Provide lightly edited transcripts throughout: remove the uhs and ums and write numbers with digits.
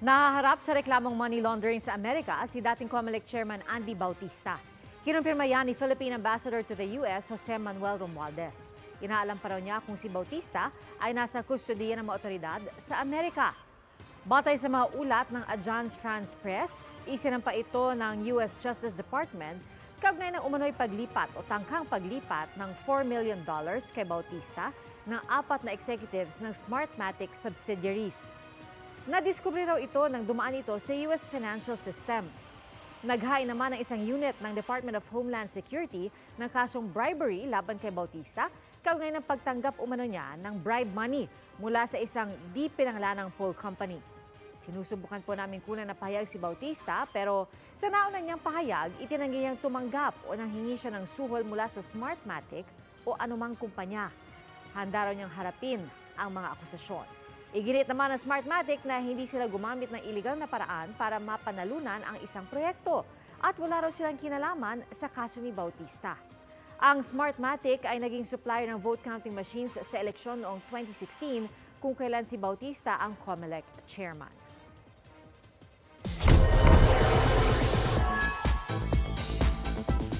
Nahaharap sa reklamong money laundering sa Amerika si dating COMELEC Chairman Andy Bautista. Kinumpirma yan ni Philippine Ambassador to the U.S. Jose Manuel Romualdez. Inaalam pa raw niya kung si Bautista ay nasa kustodiya ng mga otoridad sa Amerika. Batay sa mga ulat ng Agence France Presse, isinampa ito ng U.S. Justice Department kaugnay ng umano'y paglipat o tangkang paglipat ng $4 million kay Bautista ng 4 na executives ng Smartmatic subsidiaries. Nadiskubre raw ito nang dumaan ito sa U.S. financial system. Naghain naman ng isang unit ng Department of Homeland Security ng kasong bribery laban kay Bautista kaugnay ng pagtanggap umano niya ng bribe money mula sa isang di pinanglanang poll company. Sinusubukan po namin kunan na pahayag si Bautista pero sa nauna niyang pahayag, itinanggi niyang tumanggap o nanghingi siya ng suhol mula sa Smartmatic o anumang kumpanya. Handa raw niyang harapin ang mga akusasyon. Iginit naman ng Smartmatic na hindi sila gumamit ng iligal na paraan para mapanalunan ang isang proyekto at wala raw silang kinalaman sa kaso ni Bautista. Ang Smartmatic ay naging supplier ng vote counting machines sa eleksyon noong 2016 kung kailan si Bautista ang COMELEC chairman.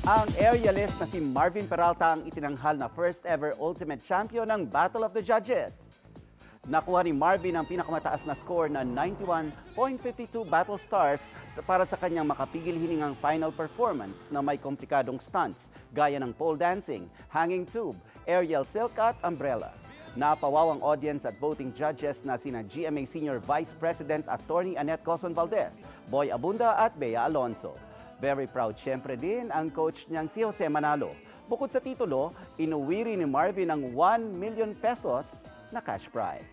Ang aerialist na si Marvin Peralta ang itinanghal na first ever Ultimate Champion ng Battle of the Judges. Nakuha ni Marvin ang pinakamataas na score na 91.52 battle stars para sa kanyang makapigil hiningang final performance na may komplikadong stunts gaya ng pole dancing, hanging tube, aerial silk at umbrella. Napawawang audience at voting judges na sina GMA Senior Vice President Attorney Annette Coson Valdez, Boy Abunda at Bea Alonso. Very proud syempre din ang coach niyang si Jose Manalo. Bukod sa titulo, inuwi rin ni Marvin ang 1 million pesos na cash prize.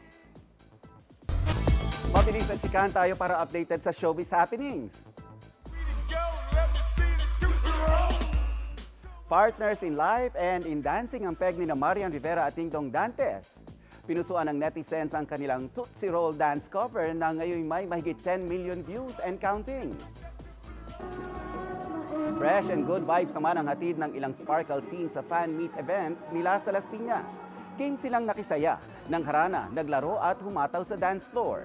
Mabilis at chikahan tayo para updated sa showbiz happenings. Partners in life and in dancing ang peg ni Marian Rivera at Ding Dong Dantes. Pinusuan ng netizens ang kanilang Tootsie Roll dance cover na ngayon may mahigit 10 million views and counting. Fresh and good vibes naman ang hatid ng ilang Sparkle teens sa fan meet event nila sa Las Piñas. Game silang nakisaya, ng harana, naglaro at humataw sa dance floor.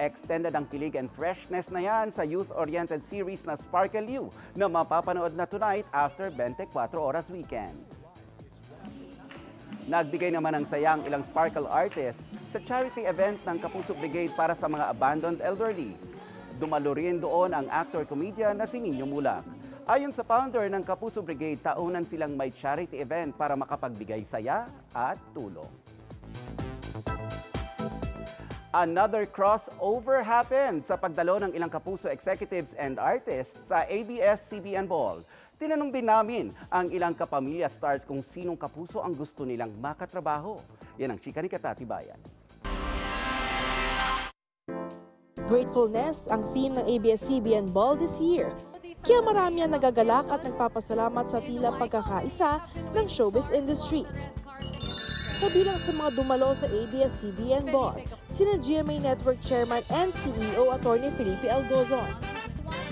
Extended ang kilig and freshness na yan sa youth-oriented series na Sparkle You na mapapanood na tonight after 24 Oras Weekend. Nagbigay naman ng sayang ilang Sparkle artists sa charity event ng Kapuso Brigade para sa mga abandoned elderly. Dumalo rin doon ang actor-comedian na si Nino Mulak. Ayon sa founder ng Kapuso Brigade, taunan silang may charity event para makapagbigay saya at tulong. Another crossover happened sa pagdalo ng ilang Kapuso executives and artists sa ABS-CBN Ball. Tinanong din namin ang ilang kapamilya stars kung sinong Kapuso ang gusto nilang makatrabaho. Yan ang chika ni Katatibayan. Gratefulness ang theme ng ABS-CBN Ball this year. Kaya marami ang nagagalak at nagpapasalamat sa tila pagkakaisa ng showbiz industry. Kabilang sa mga dumalo sa ABS-CBN Ball, sina GMA Network Chairman and CEO Atty. Felipe L. Gozon,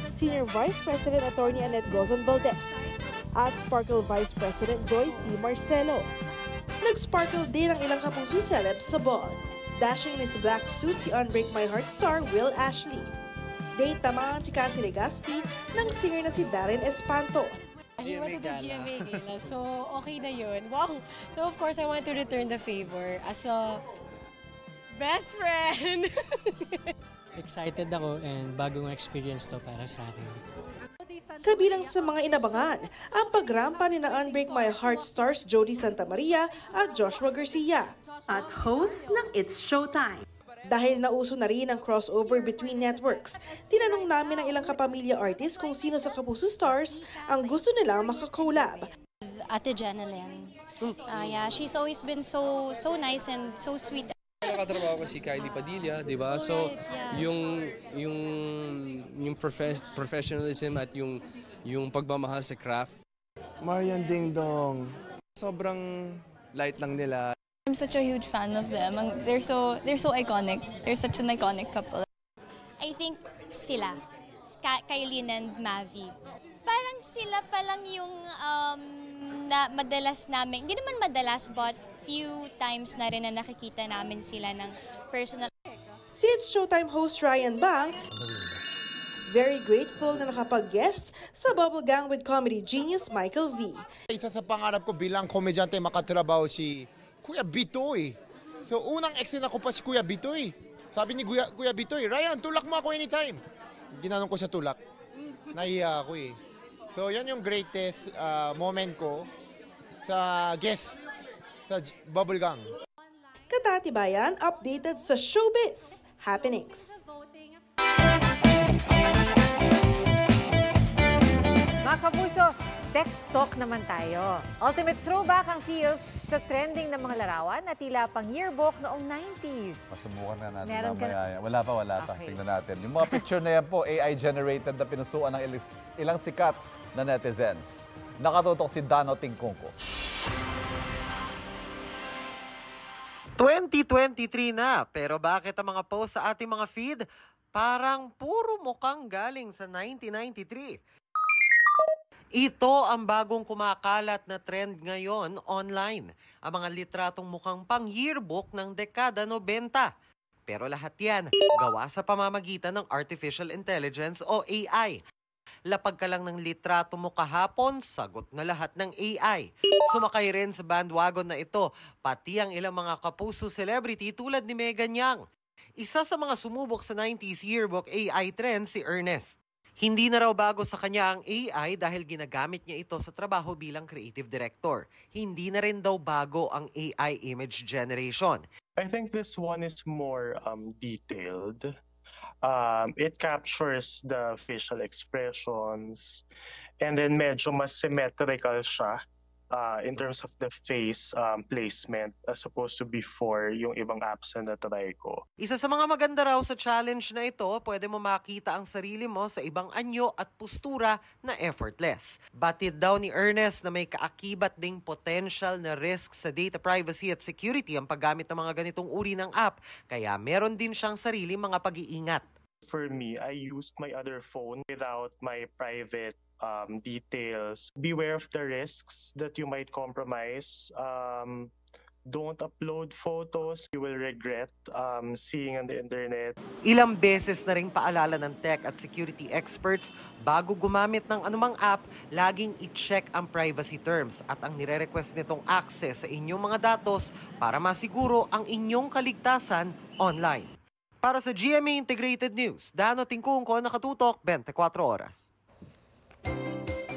Senior Vice President Atty. Annette Gozon Valdez, at Sparkle Vice President Joy C. Marcelo. Nag-sparkle din ang ilang Kapuso celebs sa ball. Dashing in his black suit si Unbreak My Heart star Will Ashley. Date naman si Cassie Legaspi ng singer na si Darren Espanto. He went to the GMA Gala, so okay na yun. Wow! So of course, I want to return the favor as a best friend. Excited ako and bagong experience to para sa akin. Kabilang sa mga inabangan, ang pagrampa ni na Unbreak My Heart stars Jody Santa Maria at Joshua Garcia. At host ng It's Showtime. Dahil nauso na rin ang crossover between networks, tinanong namin ang ilang kapamilya artist kung sino sa Kapuso stars ang gusto nilang makakolab. Ate Jeneline. Yeah, she's always been so nice and so sweet. Nakatrabaho ko si Kylie Padilla, di ba? So, yung professionalism at yung pagmamahal sa craft. Marian Ding Dong. Sobrang light lang nila. I'm such a huge fan of them. They're so iconic. They're such an iconic couple. I think sila, Kylie and Mavi. Parang sila pa lang yung na madalas namin, hindi naman madalas but few times na rin na nakikita namin sila ng personal. Si It's Showtime host Ryan Bang, very grateful na nakapag-guest sa Bubble Gang with comedy genius Michael V. Isa sa pangarap ko bilang komedyante makatrabaho si Kuya Bitoy. So unang eksena ko pa si Kuya Bitoy. Sabi ni Kuya Bitoy, Ryan, tulak mo ako anytime. Ginanong ko sa tulak. Nahiya ako eh. So yan yung greatest moment ko sa guest sa Bubble Gang. Katatibayan, updated sa showbiz happenings. Mga kapuso, Tech Talk naman tayo. Ultimate throwback ang feels sa trending ng mga larawan na tila pang yearbook noong 90s. Masubukan na natin Meron mamaya. Wala pa. Okay. Tingnan natin. Yung mga picture na yan po, AI-generated na pinusuan ng ilang sikat na netizens. Nakatutok si Dano Tingkungko. 2023 na, pero bakit ang mga post sa ating mga feed parang puro mukhang galing sa 1993? Ito ang bagong kumakalat na trend ngayon online. Ang mga litratong mukhang pang-yearbook ng dekada 90. Pero lahat yan gawa sa pamamagitan ng Artificial Intelligence o AI. Lapag ka lang ng litrato mo kahapon, sagot na lahat ng AI. Sumakay rin sa bandwagon na ito, pati ang ilang mga kapuso celebrity tulad ni Megan Yang. Isa sa mga sumubok sa 90s yearbook AI trend si Ernest. Hindi na raw bago sa kanya ang AI dahil ginagamit niya ito sa trabaho bilang creative director. Hindi na rin daw bago ang AI image generation. I think this one is more detailed. It captures the facial expressions and then medyo mas symmetrical siya in terms of the face placement as opposed to before yung ibang apps na try ko. Isa sa mga maganda raw sa challenge na ito, pwede mo makita ang sarili mo sa ibang anyo at postura na effortless. Batid daw ni Ernest na may kaakibat ding potential na risk sa data privacy at security ang paggamit ng mga ganitong uri ng app, kaya meron din siyang sarili mga pag-iingat. For me, I used my other phone without my private details. Beware of the risks that you might compromise. Don't upload photos you will regret seeing on the internet. Ilang beses na ring paalala ng tech at security experts bago gumamit ng anumang app, laging i-check ang privacy terms at ang nire-request nitong access sa inyong mga datos para masiguro ang inyong kaligtasan online. Para sa GMA Integrated News, Dano Tingkungko, nakatutok 24 oras.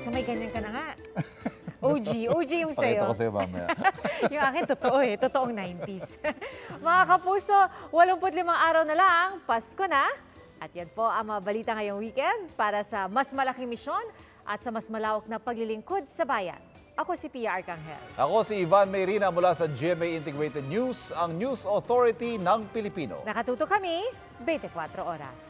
So may ganyan ka na nga. OG yung sa'yo. Pakita ko sa'yo mamaya. Yung akin, totoo eh. Totoong 90s. Mga kapuso, 85 araw na lang, Pasko na. At yan po ang mga balita ngayong weekend para sa mas malaking misyon at sa mas malawak na paglilingkod sa bayan. Ako si Pia Arcangel. Ako si Ivan Mayrina mula sa GMA Integrated News, ang News Authority ng Pilipino. Nakatuto kami 24 oras.